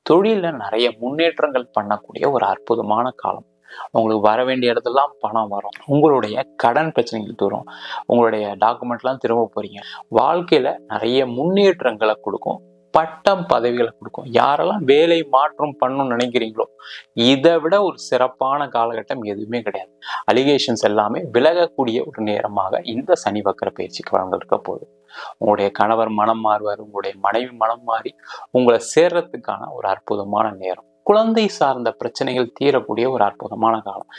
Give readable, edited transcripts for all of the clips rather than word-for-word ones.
தொழில நிறைய முன்னேற்றங்கள் பண்ணக்கூடிய ஒரு அற்புதமான காலம். உங்களுக்கு வர வேண்டிய இடத்துலலாம் பணம் வரும். உங்களுடைய கடன் பிரச்சனைகள் தீரும். உங்களுடைய டாக்குமெண்ட்லாம் திரும்ப போறீங்க. வாழ்க்கையில நிறைய முன்னேற்றங்களை கொடுக்கும். பட்டம் பதவிகளை கொடுக்கும். யாரெல்லாம் வேலை மாற்றம் பண்ணணும்னு நினைக்கிறீங்களோ இதை விட ஒரு சிறப்பான காலகட்டம் எதுவுமே கிடையாது. அலிகேஷன்ஸ் எல்லாமே விலகக்கூடிய ஒரு நேரமாக இந்த சனி வக்கர பயிற்சிக்கு வழங்கிருக்க போகுது. உங்களுடைய கணவர் மனம் மாறுவார். உங்களுடைய மனைவி மனம் மாறி உங்களை சேர்றதுக்கான ஒரு அற்புதமான நேரம். குழந்தை சார்ந்த பிரச்சனைகள் தீரக்கூடிய ஒரு அற்புதமான காலம்.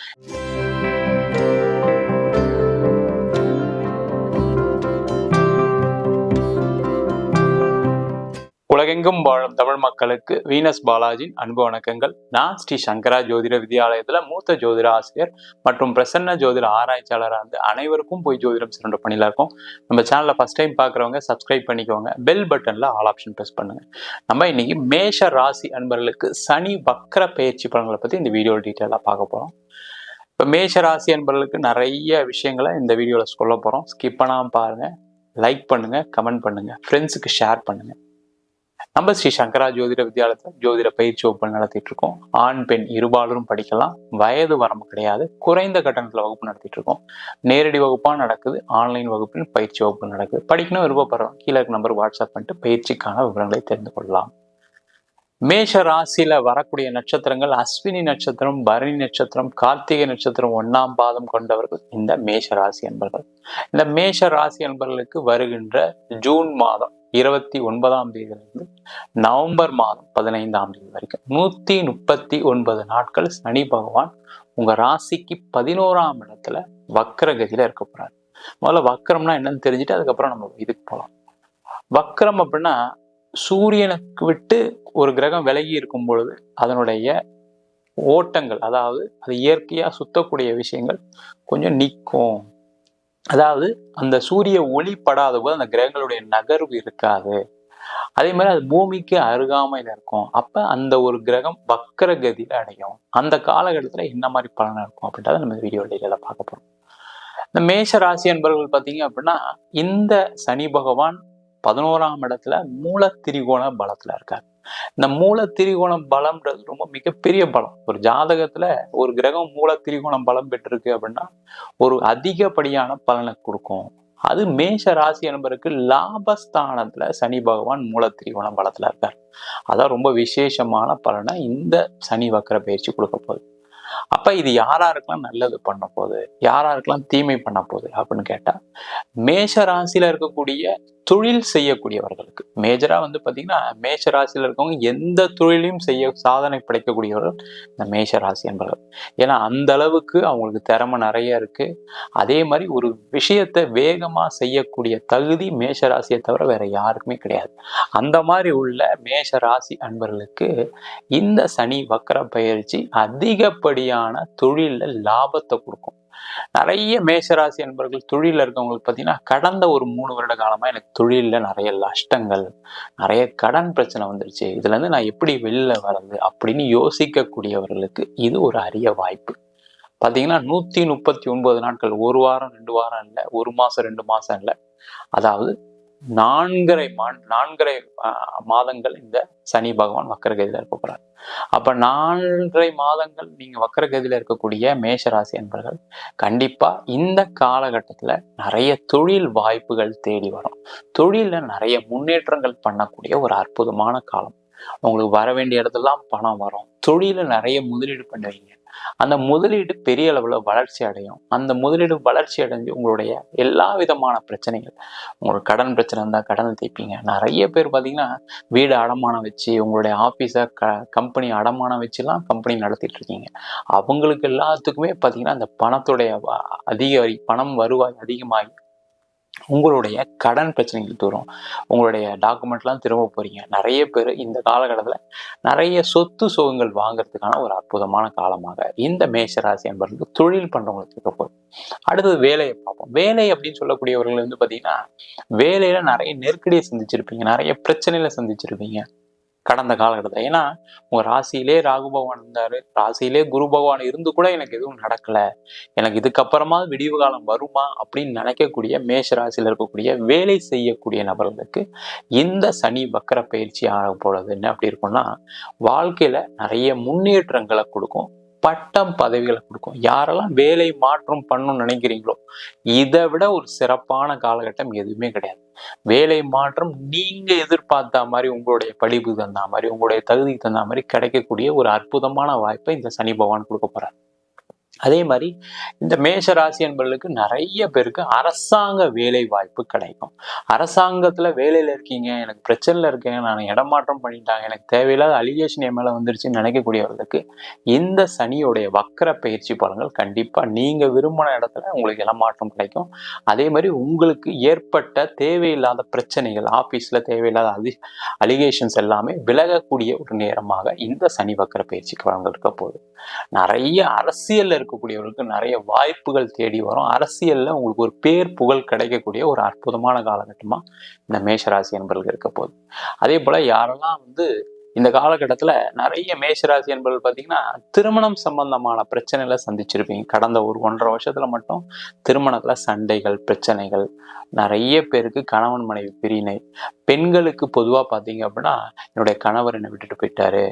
உலகெங்கும் வாழும் தமிழ் மக்களுக்கு வீனஸ் பாலாஜியின் அன்பு வணக்கங்கள். நான் ஸ்ரீ சங்கரா ஜோதிட வித்யாலயத்துல மூத்த ஜோதிட ஆசிரியர் மற்றும் பிரசன்ன ஜோதிட ஆராய்ச்சியாளராக இருந்து அனைவருக்கும் போய் ஜோதிடம் சிறந்த பணியில இருக்கும். நம்ம சேனல்ல ஃபர்ஸ்ட் டைம் பாக்குறவங்க சப்ஸ்கிரைப் பண்ணிக்கோங்க. பெல் பட்டன்ல ஆல் ஆப்ஷன் பிரஸ் பண்ணுங்க. நம்ம இன்னைக்கு மேஷ ராசி அன்பர்களுக்கு சனி வக்கர பயிற்சி பலன்களை பத்தி இந்த வீடியோ டீட்டெயிலா பார்க்க போறோம். இப்ப மேஷ ராசி அன்பர்களுக்கு நிறைய விஷயங்களை இந்த வீடியோல சொல்ல போறோம். ஸ்கிப் பண்ணாம பாருங்க. லைக் பண்ணுங்க, கமெண்ட் பண்ணுங்க, ஃப்ரெண்ட்ஸுக்கு ஷேர் பண்ணுங்க. நம்ம ஸ்ரீ சங்கரா ஜோதிட வித்யாலயத்தில் ஜோதிட பயிற்சி வகுப்பு நடத்திட்டு இருக்கோம். ஆண் பெண் இருபாலரும் படிக்கலாம். வயது வரம்பு கிடையாது. குறைந்த கட்டணத்துல வகுப்பு நடத்திட்டு இருக்கோம். நேரடி வகுப்பா நடக்குது, ஆன்லைன் வகுப்பில் பயிற்சி வகுப்பு நடக்குது. படிக்கணும் விருப்பப்படுறோம் கீழே நம்பர் வாட்ஸ்அப் பண்ணிட்டு பயிற்சிக்கான விவரங்களை தெரிந்து கொள்ளலாம். மேஷ ராசியில வரக்கூடிய நட்சத்திரங்கள் அஸ்வினி நட்சத்திரம், பரணி நட்சத்திரம், கார்த்திகை நட்சத்திரம் 1ஆம் பாதம் கொண்டவர்கள் இந்த மேஷ ராசி அன்பர்கள். இந்த மேஷ ராசி அன்பர்களுக்கு வருகின்ற ஜூன் மாதம் 29ஆம் தேதியிலிருந்து நவம்பர் மாதம் 15ஆம் தேதி வரைக்கும் 139 நாட்கள் சனி பகவான் உங்க ராசிக்கு 11ஆம் இடத்துல வக்கரகதியில இருக்க போறாரு. முதல்ல வக்கரம்னா என்னன்னு தெரிஞ்சுட்டு அதுக்கப்புறம் நம்ம இதுக்கு போகலாம். வக்கரம் அப்படின்னா சூரியனுக்கு விட்டு ஒரு கிரகம் விலகி இருக்கும் பொழுது அதனுடைய ஓட்டங்கள், அதாவது அது இயற்கையா சுத்தக்கூடிய விஷயங்கள் கொஞ்சம் நிற்கும். அதாவது அந்த சூரிய ஒளி படாத போது அந்த கிரகங்களுடைய நகர்வு இருக்காது. அதே மாதிரி அது பூமிக்கு அருகாமையில இருக்கும். அப்ப அந்த ஒரு கிரகம் வக்கர கதியில அடையும். அந்த காலகட்டத்துல என்ன மாதிரி பலன் இருக்கும் அப்படின்றத நம்ம வீடியோ டீட்டெயிலா பார்க்க போறோம். இந்த மேஷ ராசி என்பவர்கள் பார்த்தீங்க அப்படின்னா இந்த சனி பகவான் 11ஆம் இடத்துல மூல திரிகோண பலத்துல இருக்காரு. இந்த மூல திரிகோண பலம்ன்றது ரொம்ப மிகப்பெரிய பலம். ஒரு ஜாதகத்துல ஒரு கிரகம் மூல திரிகோணம் பலம் பெற்றிருக்கு அப்படின்னா ஒரு அதிகப்படியான பலனை கொடுக்கும். அது மேஷ ராசி என்பதற்கு லாபஸ்தானத்துல சனி பகவான் மூல திரிகோண பலத்துல இருக்கார். அதான் ரொம்ப விசேஷமான பலனை இந்த சனி வக்கர பயிற்சி கொடுக்க போகுது. அப்ப இது யாராருக்கெல்லாம் நல்லது பண்ண போகுது, யாராருக்கெல்லாம் தீமை பண்ண போகுது அப்படின்னு கேட்டா மேஷ ராசியில இருக்கக்கூடிய தொழில் செய்யக்கூடியவர்களுக்கு, மேஜரா பாத்தீங்கன்னா மேஷ ராசியில இருக்கவங்க எந்த தொழிலையும் செய்ய சாதனை படைக்கக்கூடியவர்கள் இந்த மேஷ ராசி என்பவர்கள். ஏன்னா அந்த அளவுக்கு அவங்களுக்கு திறமை நிறைய இருக்கு. அதே மாதிரி ஒரு விஷயத்தை வேகமா செய்யக்கூடிய தகுதி மேஷ ராசியை தவிர வேற யாருக்குமே கிடையாது. அந்த மாதிரி உள்ள மேஷ ராசி அன்பர்களுக்கு இந்த சனி வக்கர பயிற்சி அதிகப்படியான தொழில லாபத்தை கொடுக்கும். நிறைய மேஷராசி அன்பர்கள் தொழில இருக்கவங்களுக்கு பார்த்தீங்கன்னா கடந்த ஒரு 3 வருட காலமா எனக்கு தொழில நிறைய நஷ்டங்கள், நிறைய கடன் பிரச்சனை வந்துருச்சு, இதுல இருந்து நான் எப்படி வெளியில வர்றது அப்படின்னு யோசிக்கக்கூடியவர்களுக்கு இது ஒரு அரிய வாய்ப்பு. பார்த்தீங்கன்னா 139 நாட்கள், ஒரு வாரம் 2 வாரம் இல்லை, ஒரு மாசம் 2 மாசம் இல்லை, அதாவது 4.5 மாதங்கள் இந்த சனி பகவான் வக்கரகதியில இருக்க போறார். அப்ப 4.5 மாதங்கள் நீங்க வக்கரகதியில இருக்கக்கூடிய மேஷராசி என்பர்கள் கண்டிப்பா இந்த காலகட்டத்துல நிறைய தொழில் வாய்ப்புகள் தேடி வரும். தொழில நிறைய முன்னேற்றங்கள் பண்ணக்கூடிய ஒரு அற்புதமான காலம். உங்களுக்கு வர வேண்டிய இடத்துலலாம் பணம் வரும். தொழில நிறைய முதலீடு பண்ணுவீங்க. அந்த முதலீடு பெரிய அளவுல வளர்ச்சி அடையும். அந்த முதலீடு வளர்ச்சி அடைஞ்சு உங்களுடைய எல்லா விதமான பிரச்சனைகள், உங்களுக்கு கடன் பிரச்சனை இருந்தா கடனை தீர்ப்பீங்க. நிறைய பேர் பார்த்தீங்கன்னா வீடு அடமானம் வச்சு, உங்களுடைய ஆபீஸை கம்பெனி அடமானம் வச்சுலாம் கம்பெனி நடத்திட்டு இருக்கீங்க. அவங்களுக்கு எல்லாத்துக்குமே பார்த்தீங்கன்னா அந்த பணத்துடைய பணம் வருவாய் அதிகமாகி உங்களுடைய கடன் பிரச்சனைகள் தூரும். உங்களுடைய டாக்குமெண்ட்லாம் திரும்ப போறீங்க. நிறைய பேர் இந்த காலகட்டத்தில் நிறைய சொத்து சுகங்கள் வாங்குறதுக்கான ஒரு அற்புதமான காலமாக இந்த மேஷராசி என்பவர்களுக்கு தொழில் பண்றவங்களுக்கு இருக்க போகுது. அடுத்தது வேலையை பார்ப்போம். வேலை அப்படின்னு சொல்லக்கூடியவர்கள் பார்த்தீங்கன்னா வேலையில நிறைய நெருக்கடியை சந்திச்சிருப்பீங்க, நிறைய பிரச்சனைகளை சந்திச்சிருப்பீங்க. கடந்த காலகட்டத்தில். ஏன்னா உங்க ராசியிலே ராகு பகவான் இருந்தாரு, ராசியிலே குரு பகவான் இருந்து கூட எனக்கு எதுவும் நடக்கல, எனக்கு இதுக்கப்புறமா விடிவு காலம் வருமா அப்படின்னு நினைக்கக்கூடிய மேஷ ராசியில இருக்கக்கூடிய வேலை செய்யக்கூடிய நபர்களுக்கு இந்த சனி வக்கர பயிற்சி ஆக போறது என்ன அப்படி இருக்கும்னா, வாழ்க்கையில நிறைய முன்னேற்றங்களை கொடுக்கும், பட்டம் பதவிகளை கொடுக்கும். யாரெல்லாம் வேலை மாற்றம் பண்ணணும்னு நினைக்கிறீங்களோ இதை விட ஒரு சிறப்பான காலகட்டம் எதுவுமே கிடையாது. வேலை மாற்றம் நீங்க எதிர்பார்த்த மாதிரி, உங்களுடைய படிப்புக்கு தகுந்த மாதிரி, உங்களுடைய தகுதிக்கு தகுந்த மாதிரி கிடைக்கக்கூடிய ஒரு அற்புதமான வாய்ப்பை இந்த சனி பகவான் கொடுக்க போறார். அதே மாதிரி இந்த மேஷ ராசி என்பவர்களுக்கு நிறைய பேருக்கு அரசாங்க வேலை வாய்ப்பு கிடைக்கும். அரசாங்கத்துல வேலையில இருக்கீங்க, எனக்கு பிரச்சனைல இருக்கேன், நான் இடமாற்றம் பண்ணிட்டாங்க, எனக்கு தேவையில்லாத அலிகேஷன் என் மேல வந்துருச்சுன்னு நினைக்கக்கூடியவர்களுக்கு இந்த சனியோடைய வக்கர பயிற்சி பலன்கள் கண்டிப்பா நீங்க விரும்பின இடத்துல உங்களுக்கு இடமாற்றம் கிடைக்கும். அதே மாதிரி உங்களுக்கு ஏற்பட்ட தேவையில்லாத பிரச்சனைகள், ஆபீஸ்ல தேவையில்லாத அலிகேஷன்ஸ் எல்லாமே விலகக்கூடிய ஒரு நேரமாக இந்த சனி வக்கர பயிற்சி பலன்கள் இருக்க போகுது. நிறைய அரசியல்ல இருக்கக்கூடியவர்களுக்கு நிறைய வாய்ப்புகள் தேடி வரும். அரசியல்ல உங்களுக்கு ஒரு பேர் புகழ் கிடைக்கக்கூடிய ஒரு அற்புதமான காலகட்டமா இந்த மேஷராசி என்பவர்களுக்கு இருக்க போகுது. அதே போல யாரெல்லாம் இந்த காலகட்டத்துல நிறைய மேஷராசி என்பவர்கள் பார்த்தீங்கன்னா திருமணம் சம்பந்தமான பிரச்சனைகளை சந்திச்சிருப்பீங்க. கடந்த ஒரு 1.5 வருஷத்துல மட்டும் திருமணத்துல சண்டைகள், பிரச்சனைகள், நிறைய பேருக்கு கணவன் மனைவி பிரிவினை. பெண்களுக்கு பொதுவா பார்த்தீங்க அப்படின்னா, என்னுடைய கணவர் என்னை விட்டுட்டு போயிட்டாரு,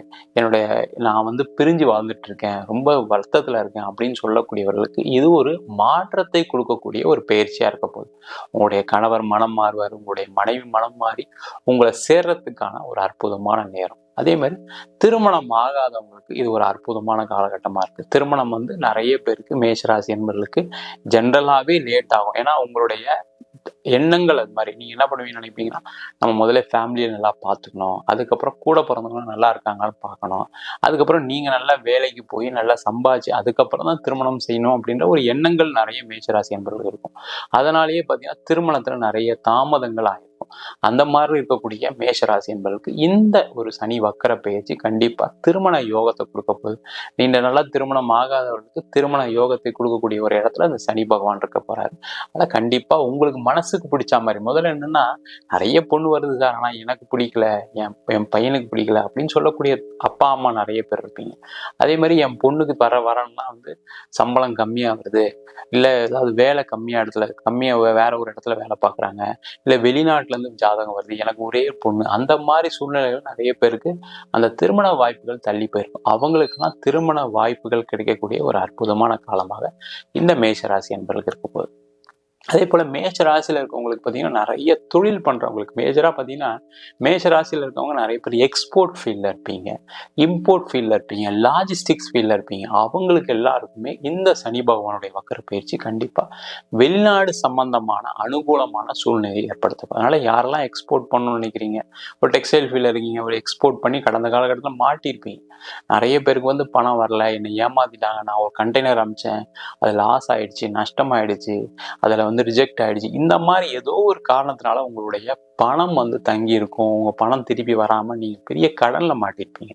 நான் பிரிஞ்சு வாழ்ந்துட்டு இருக்கேன், ரொம்ப வருத்தத்துல இருக்கேன் அப்படின்னு சொல்லக்கூடியவர்களுக்கு இது ஒரு மாற்றத்தை கொடுக்கக்கூடிய ஒரு பயிற்சியா இருக்க போகுது. உங்களுடைய கணவர் மனம் மாறுவார், உங்களுடைய மனைவி மனம் மாறி உங்களை சேர்றதுக்கான ஒரு அற்புதமான நேரம். அதே மாதிரி திருமணம் ஆகாதவங்களுக்கு இது ஒரு அற்புதமான காலகட்டமா இருக்கு. திருமணம் நிறைய பேருக்கு மேஷராசி என்பவர்களுக்கு ஜென்ரலாவே லேட் ஆகும். ஏன்னா உங்களுடைய எண்ணங்கள் அது மாதிரி. நீங்க என்ன பண்ணுவீங்கன்னு நினைப்பீங்கன்னா, நம்ம முதல்ல ஃபேமிலியை நல்லா பார்த்துக்கணும், அதுக்கப்புறம் கூட பிறந்தவங்க நல்லா இருக்காங்கன்னு பார்க்கணும், அதுக்கப்புறம் நீங்க நல்லா வேலைக்கு போய் நல்லா சம்பாதிச்சு அதுக்கப்புறம் தான் திருமணம் செய்யணும் அப்படின்ற ஒரு எண்ணங்கள் நிறைய மேஷராசி என்பவர்கள் இருக்கும். அதனாலேயே பார்த்தீங்கன்னா திருமணத்துல நிறைய தாமதங்கள் ஆயிருக்கும். அந்த மாதிரி இருக்கக்கூடிய மேஷராசி என்பவர்களுக்கு இந்த ஒரு சனி வக்கர பயிற்சி கண்டிப்பா திருமண யோகத்தை கொடுக்க போகுது. நீண்ட நாளா திருமணம் ஆகாதவர்களுக்கு திருமண யோகத்தை கொடுக்கக்கூடிய ஒரு இடத்துல அந்த சனி பகவான் இருக்க போறாரு. அதான் கண்டிப்பா உங்களுக்கு மனசுக்கு பிடிச்ச மாதிரி. முதல்ல என்னன்னா, நிறைய பொண்ணு வருது சார், ஆனா எனக்கு பிடிக்கல, என் பையனுக்கு பிடிக்கல அப்படின்னு சொல்லக்கூடிய அப்பா அம்மா நிறைய பேர் இருப்பீங்க. அதே மாதிரி என் பொண்ணுக்கு வரன்னா சம்பளம் கம்மியா வருது, இல்ல ஏதாவது வேலை கம்மியா வேற ஒரு இடத்துல வேலை பார்க்குறாங்க, இல்ல வெளிநாட்டுல இருந்து ஜாதகம் வருது, எனக்கு ஒரே பொண்ணு. அந்த மாதிரி சூழ்நிலைகள் நிறைய பேருக்கு அந்த திருமண வாய்ப்புகள் தள்ளி போயிருக்கும். அவங்களுக்கெல்லாம் திருமண வாய்ப்புகள் கிடைக்கக்கூடிய ஒரு அற்புதமான காலமாக இந்த மேஷராசி என்பவர்களுக்கு இருக்க போகுது. அதே போல மேஷ ராசியில இருக்கவங்களுக்கு பார்த்தீங்கன்னா நிறைய தொழில் பண்றவங்களுக்கு, மேஜரா பார்த்தீங்கன்னா மேஷ ராசியில இருக்கவங்க நிறைய பேர் எக்ஸ்போர்ட் ஃபீல்ட்ல இருப்பீங்க, இம்போர்ட் ஃபீல்ட்ல இருப்பீங்க, லாஜிஸ்டிக்ஸ் ஃபீல்ட்ல இருப்பீங்க. அவங்களுக்கு எல்லாருக்குமே இந்த சனி பகவானுடைய வக்கர பயிற்சி கண்டிப்பா வெளிநாடு சம்பந்தமான அனுகூலமான சூழ்நிலையை ஏற்படுத்தும். அதனால யாரெல்லாம் எக்ஸ்போர்ட் பண்ணணும்னு நினைக்கிறீங்க, ஒரு டெக்ஸ்டைல் ஃபீல்ட்ல இருக்கீங்க, ஒரு எக்ஸ்போர்ட் பண்ணி கடந்த காலகட்டத்தில் மாட்டியிருப்பீங்க. நிறைய பேருக்கு பணம் வரல, என்னை ஏமாத்திட்டாங்க, நான் ஒரு கண்டெய்னர் அமிச்சேன், அது லாஸ் ஆயிடுச்சு, நஷ்டமாயிடுச்சு, அதுல ரிஜெக்ட் ஆயிடுச்சு, இந்த மாதிரி ஏதோ ஒரு காரணத்தினால உங்களுடைய பணம் தங்கி இருக்கும், உங்க பணம் திருப்பி வராம நீங்க பெரிய கடன்ல மாட்டிருப்பீங்க.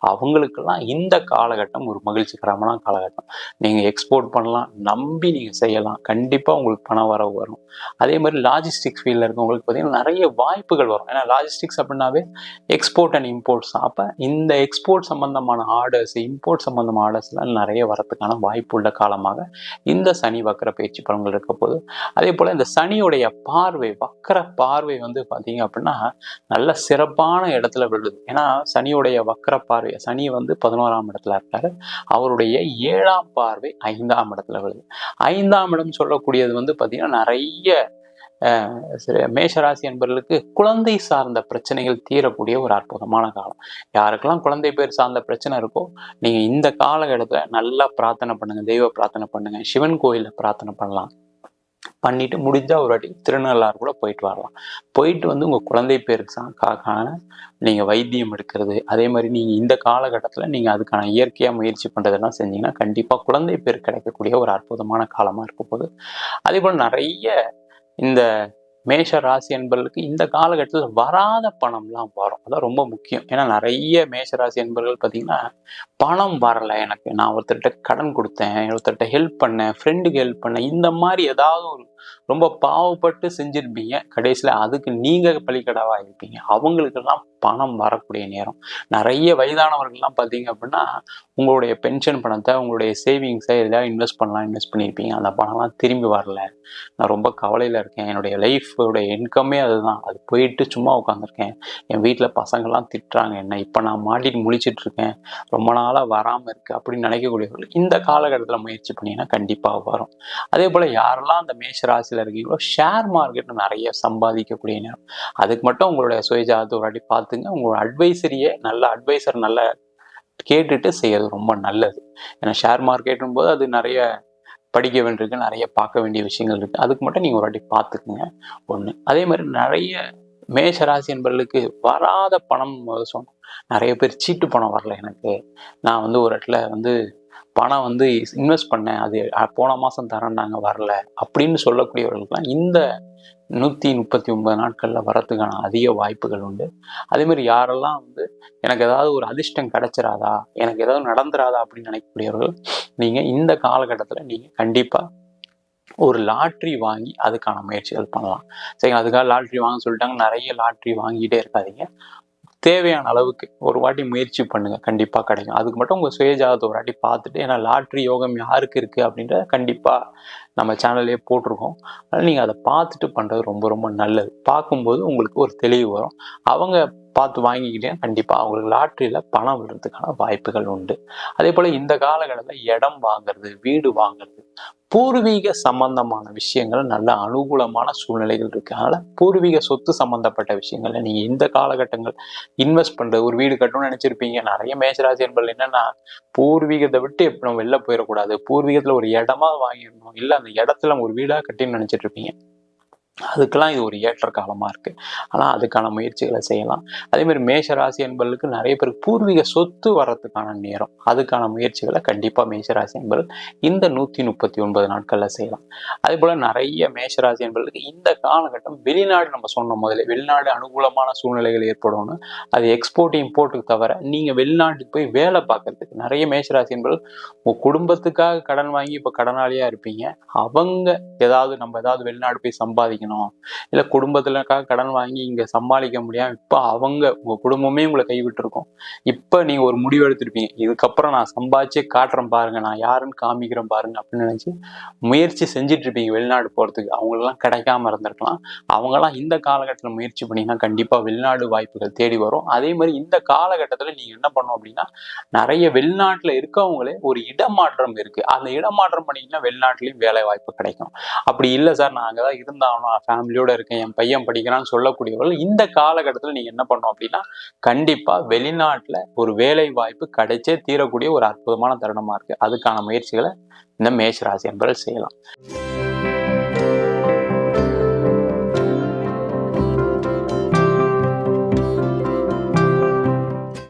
அவங்களுக்கெல்லாம் இந்த காலகட்டம் ஒரு மகிழ்ச்சிகரமான காலகட்டம். நீங்க எக்ஸ்போர்ட் பண்ணலாம், நம்பி நீங்க செய்யலாம், கண்டிப்பா உங்களுக்கு பணம் வரவு வரும். அதே மாதிரி லாஜிஸ்டிக்ஸ் ஃபீல்ட்ல இருக்கவங்களுக்கு பார்த்தீங்கன்னா நிறைய வாய்ப்புகள் வரும். ஏன்னா லாஜிஸ்டிக்ஸ் அப்படின்னாவே எக்ஸ்போர்ட் அண்ட் இம்போர்ட்ஸ். அப்ப இந்த எக்ஸ்போர்ட் சம்பந்தமான ஆர்டர்ஸ், இம்போர்ட் சம்பந்தமான ஆர்டர்ஸ் எல்லாம் நிறைய வரதுக்கான வாய்ப்பு உள்ள காலமாக இந்த சனி வக்கர பயிற்சி பலன்கள் இருக்க போது. அதே போல இந்த சனியுடைய பார்வை, வக்கர பார்வை பார்த்தீங்க அப்படின்னா நல்ல சிறப்பான இடத்துல விழுது. ஏன்னா சனியுடைய வக்கர பார்வை, சனி 11ஆம் இடத்துல இருக்காரு, அவருடைய 7ஆம் பார்வை 5ஆம் இடத்துல விழுது. 5ஆம் இடம் சொல்லக்கூடியது பார்த்தீங்கன்னா நிறைய மேஷராசி என்பவர்களுக்கு குழந்தை சார்ந்த பிரச்சனைகள் தீரக்கூடிய ஒரு அற்புதமான காலம். யாருக்கெல்லாம் குழந்தை பேர் சார்ந்த பிரச்சனை இருக்கோ நீங்க இந்த காலகட்டத்துல நல்லா பிரார்த்தனை பண்ணுங்க, தெய்வ பிரார்த்தனை பண்ணுங்க, சிவன் கோயில பிரார்த்தனை பண்ணலாம், பண்ணிட்டு முடிஞ்சா ஒரு வாட்டி திருநள்ளாறு கூட போயிட்டு வரலாம். போயிட்டு உங்க குழந்தை பேருக்கான நீங்க வைத்தியம் எடுக்கிறது, அதே மாதிரி நீங்க இந்த காலகட்டத்துல நீங்க அதுக்கான இயற்கையா முயற்சி பண்றதெல்லாம் செஞ்சீங்கன்னா கண்டிப்பா குழந்தை பேர் கிடைக்கக்கூடிய ஒரு அற்புதமான காலமா இருக்க போகுது. அதே போல நிறைய இந்த மேஷ ராசி என்பவர்களுக்கு இந்த காலகட்டத்தில் வராத பணம்லாம் வரும். அதான் ரொம்ப முக்கியம். ஏன்னா நிறைய மேஷராசி என்பவர்கள் பார்த்தீங்கன்னா பணம் வரல, எனக்கு நான் ஒருத்தர்கிட்ட கடன் கொடுத்தேன், ஒருத்தர்கிட்ட ஹெல்ப் பண்ணேன், ஃப்ரெண்டுக்கு ஹெல்ப் பண்ணேன், இந்த மாதிரி ஏதாவது ஒரு ரொம்ப பாவப்பட்டு செஞ்சிருப்பீங்க, கடைசியில அதுக்கு நீங்க பலிக்கடாவா இருப்பீங்க. அவங்களுக்கெல்லாம் பணம் வரக்கூடிய நேரம். நிறைய வயதானவர்கள்லாம் பார்த்தீங்க அப்படின்னா, உங்களுடைய பென்ஷன் பணத்தை, உங்களுடைய சேவிங்ஸை எதாவது இன்வெஸ்ட் பண்ணியிருப்பீங்க. அந்த பணம்லாம் திரும்பி வரல. நான் ரொம்ப கவலையில் இருக்கேன். என்னுடைய லைஃபோட இன்கம்மே அதுதான். அது போயிட்டு சும்மா உட்காந்துருக்கேன். என் வீட்டில் பசங்கள்லாம் திட்டுறாங்க என்ன. இப்போ நான் மாட்டிட்டு முழிச்சிட்டு இருக்கேன். ரொம்ப நாளாக வராமல் இருக்கு அப்படின்னு நினைக்கக்கூடியவர்கள் இந்த காலகட்டத்தில் முயற்சி பண்ணிங்கன்னா கண்டிப்பாக வரும். அதே போல் யாரெல்லாம் அந்த மேஷ ராசியில் இருக்கீங்களோ, ஷேர் மார்க்கெட்டில் நிறைய சம்பாதிக்கக்கூடிய நேரம். அதுக்கு மட்டும் உங்களுடைய சுயஜாதத்தை ஒரு வாட்டி பார்த்துங்க. உங்களோட அட்வைசரியே நல்ல அட்வைசர் நல்ல கேட்டுட்டு செய்யறது ரொம்ப நல்லது. ஏன்னா ஷேர் மார்க்கெட்டும் போது அது நிறைய படிக்க வேண்டியிருக்கு, நிறைய பார்க்க வேண்டிய விஷயங்கள் இருக்குது. அதுக்கு மட்டும் நீங்கள் ஒரு வாட்டி பார்த்துக்குங்க ஒன்று. அதே மாதிரி நிறைய மேஷராசி என்பவர்களுக்கு வராத பணம் சொன்னோம். நிறைய பேர் சீட்டு பணம் வரல எனக்கு, நான் ஒரு இடத்துல பணம் இன்வெஸ்ட் பண்ணேன், அது போன மாதம் தரேன்னாங்க வரல அப்படின்னு சொல்லக்கூடியவர்களுக்கெல்லாம் இந்த 139 நாட்களில் வரத்துக்கான அதிக வாய்ப்புகள் உண்டு. அதே மாதிரி யாரெல்லாம் எனக்கு ஏதாவது ஒரு அதிர்ஷ்டம் கிடைச்சிராதா, எனக்கு ஏதாவது நடந்துராதா அப்படின்னு நினைக்கக்கூடியவர்கள் நீங்கள் இந்த காலகட்டத்தில் நீங்கள் கண்டிப்பாக ஒரு லாட்ரி வாங்கி அதுக்கான முயற்சிகள் பண்ணலாம். சரிங்களா? அதுக்காக லாட்ரி வாங்க சொல்லிட்டாங்க, நிறைய லாட்ரி வாங்கிட்டே இருக்காதீங்க. தேவையான அளவுக்கு ஒரு வாட்டி முயற்சி பண்ணுங்க, கண்டிப்பாக கிடைக்கும். அதுக்கு மட்டும் உங்கள் சுயஜாதத்தை ஒரு வாட்டி பார்த்துட்டு, ஏன்னா லாட்ரி யோகம் யாருக்கு இருக்குது அப்படின்ற கண்டிப்பாக நம்ம சேனல்லே போட்டிருக்கோம். அதனால் நீங்கள் அதை பார்த்துட்டு பண்ணுறது ரொம்ப ரொம்ப நல்லது. பார்க்கும்போது உங்களுக்கு ஒரு தெளிவு வரும். அவங்க பார்த்து வாங்கிக்கிட்டே கண்டிப்பாக அவங்களுக்கு லாட்ரியில் பணம் விடுறதுக்கான வாய்ப்புகள் உண்டு. அதே போல் இந்த காலகட்டத்தில் இடம் வாங்குறது, வீடு வாங்குறது, பூர்வீக சம்பந்தமான விஷயங்கள் நல்ல அனுகூலமான சூழ்நிலைகள் இருக்கு. அதனால பூர்வீக சொத்து சம்பந்தப்பட்ட விஷயங்கள்ல நீங்க இந்த காலகட்டங்கள் இன்வெஸ்ட் பண்றது, ஒரு வீடு கட்டணும்னு நினைச்சிருப்பீங்க. நிறைய மேஷராசி என்பது என்னன்னா, பூர்வீகத்தை விட்டு எப்படி நம்ம வெளில போயிடக்கூடாது, பூர்வீகத்துல ஒரு இடமா வாங்கிடணும், இல்ல அந்த இடத்துல ஒரு வீடா கட்டின்னு நினைச்சிட்டு இருப்பீங்க. அதுக்கெல்லாம் இது ஒரு ஏற்ற காலமா இருக்கு. ஆனா அதுக்கான முயற்சிகளை செய்யலாம். அதே மாதிரி மேஷராசி என்பவர்களுக்கு நிறைய பேருக்கு பூர்வீக சொத்து வர்றதுக்கான நேரம். அதுக்கான முயற்சிகளை கண்டிப்பா மேஷராசி என்பவர்கள் இந்த 139 நாட்கள்ல செய்யலாம். அதே போல நிறைய மேஷராசி என்பவர்களுக்கு இந்த காலகட்டம் வெளிநாடு, நம்ம சொன்ன முதல்ல வெளிநாடு அனுகூலமான சூழ்நிலைகள் ஏற்படும்னு, அது எக்ஸ்போர்ட் இம்போர்ட்டுக்கு தவிர நீங்க வெளிநாட்டுக்கு போய் வேலை பார்க்கறதுக்கு நிறைய மேஷராசி என்பவர்கள் உங்க குடும்பத்துக்காக கடன் வாங்கி இப்ப கடனாளியா இருப்பீங்க. அவங்க நம்ம ஏதாவது வெளிநாடு போய் சம்பாதிக்கணும், இல்ல குடும்பத்துலக்காக கடன் வாங்கி இங்க சமாளிக்க முடியாம இப்ப உங்க குடும்பமே உங்களை கைவிட்டு இருக்கும். இப்ப நீங்க ஒரு முடிவு எடுத்திருப்பீங்க, இதுக்கப்புறம் நான் சம்பாதிச்சே காட்டுறேன் பாருங்க, நான் யாருன்னு காமிக்கிறேன் பாருங்க அப்படின்னு நினைச்சு முயற்சி செஞ்சுட்டு இருப்பீங்க வெளிநாடு போறதுக்கு. அவங்களெல்லாம் கிடைக்காம இருந்திருக்கலாம். அவங்கெல்லாம் இந்த காலகட்டத்தில் முயற்சி பண்ணீங்கன்னா கண்டிப்பா வெளிநாடு வாய்ப்புகள் தேடி வரும். அதே மாதிரி இந்த காலகட்டத்துல நீங்க என்ன பண்ணணும் அப்படின்னா, நிறைய வெளிநாட்டுல இருக்கவங்களே ஒரு இடமாற்றம் இருக்கு, அந்த இடமாற்றம் பண்ணீங்கன்னா வெளிநாட்டுலயும் வேலை வாய்ப்பு கிடைக்கும். அப்படி இல்லை சார் நான் அங்கதான் இருந்தாலும் ஃபேமிலியோட இருக்கேன், என் பையன் படிக்கிறான்னு சொல்லக்கூடியவர்கள் இந்த காலகட்டத்தில் நீங்க என்ன பண்ணணும் அப்படின்னா, கண்டிப்பா வெளிநாட்டுல ஒரு வேலை வாய்ப்பு கிடைச்சே தீரக்கூடிய ஒரு அற்புதமான தருணமா இருக்கு. அதுக்கான முயற்சிகளை இந்த மேஷ ராசி என்பவர்கள் செய்யலாம்.